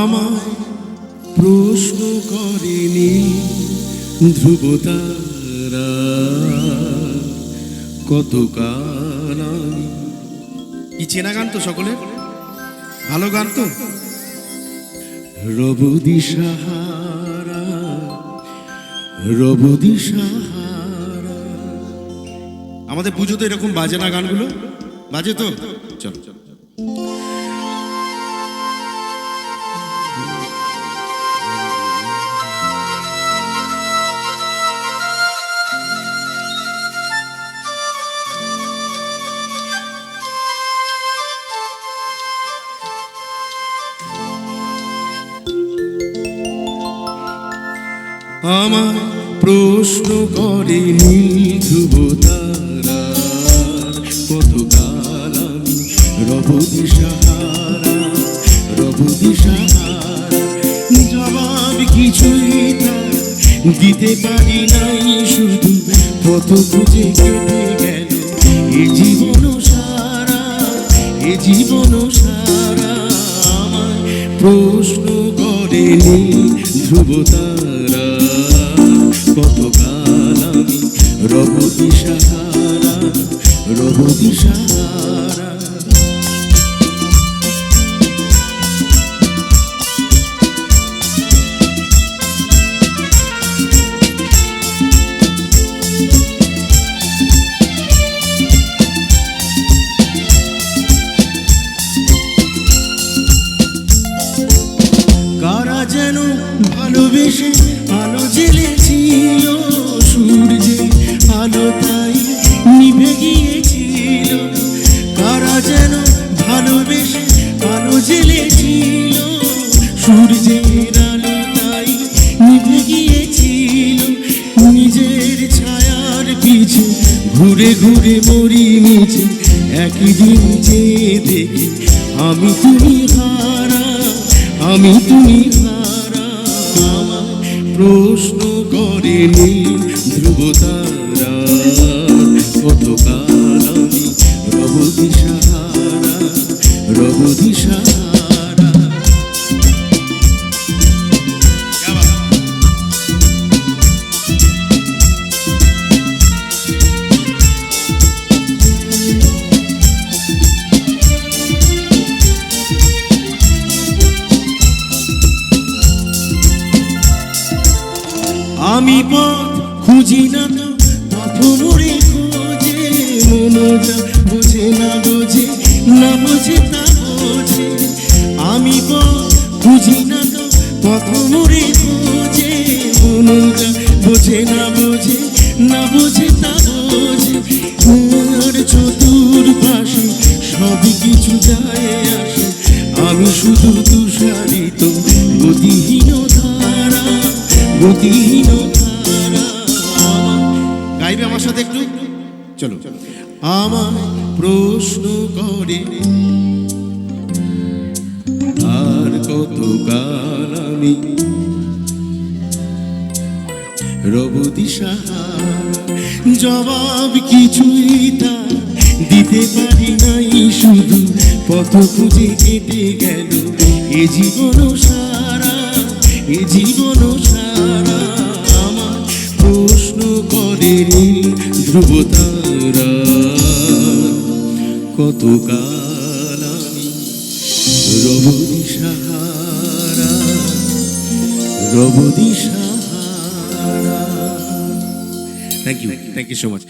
আমায় প্রশ্ন করেনি ধ্রুবতারা কত কাল। কি চেনা গান তো সকলের, ভালো গান তো। রব দিশাহারা রব দিশাহারা। আমাদের পুজোতে এরকম বাজে না গানগুলো? বাজে তো? চলো চলো। আমার প্রশ্ন করে নীল ধ্রুবতারা কত কাল আমি রব দিশাহারা রব দিশাহারা। জবাব কিছুই তার দিতে পারি নাই, শুধু পথ খুঁজে কেটে গেল এ জীবন সারা এ জীবন সারা। আমার প্রশ্ন করে নীল ধ্রুবতারা কত কাল আমি রব দিশাহারা রব দিশাহারা। কারা যেন ভালোবেসে আলো জ্বেলেছিল, সূর্যে আলো তাই নিভে গিয়েছিল। কারা যেন ভালোবেসে আলো জ্বেলেছিল, সূর্যের আলো তাই নিভে গিয়েছিল। নিজের ছায়ার পিছে ঘুরে ঘুরে মরি নিচে, একই দিন চেয়ে দেখি আমি তুমি হারা আমি তুমি হারা। আমার প্রশ্ন করে নীল ধ্রুবতারা কত কাল আমি রব দিশাহারা রব দিশাহারা। আমি পথ খুঁজি না তো পথ মোড়ে খোঁজে, মনোজা বোঝে না বোঝে না বোঝে তা বোঝে। আমি পথ খুঁজি না তো পথ মোড়ে খোঁজে, মনোজা বোঝে না বোঝে না বোঝে তা বোঝে। আর চতুর্পাশে সবই কিছু যায় আসে, আমি শুধু তুষারিত গতিহীন ধারা গতিহীন ধারা। গাইবে আমার সাথে একটু? চলো। আমার প্রশ্ন করে আর কত কাল আমি রব দিশাহারা। জবাব কিছুই তা দিতে পারি নাই, শুধু পথ খুঁজে কেটে গেল এ জীবন সারা এ জীবন সারা। আমার প্রশ্ন করে নীল ধ্রুবতারা কত কাল আমি রব দিশাহারা রব দিশাহারা। Thank you so much.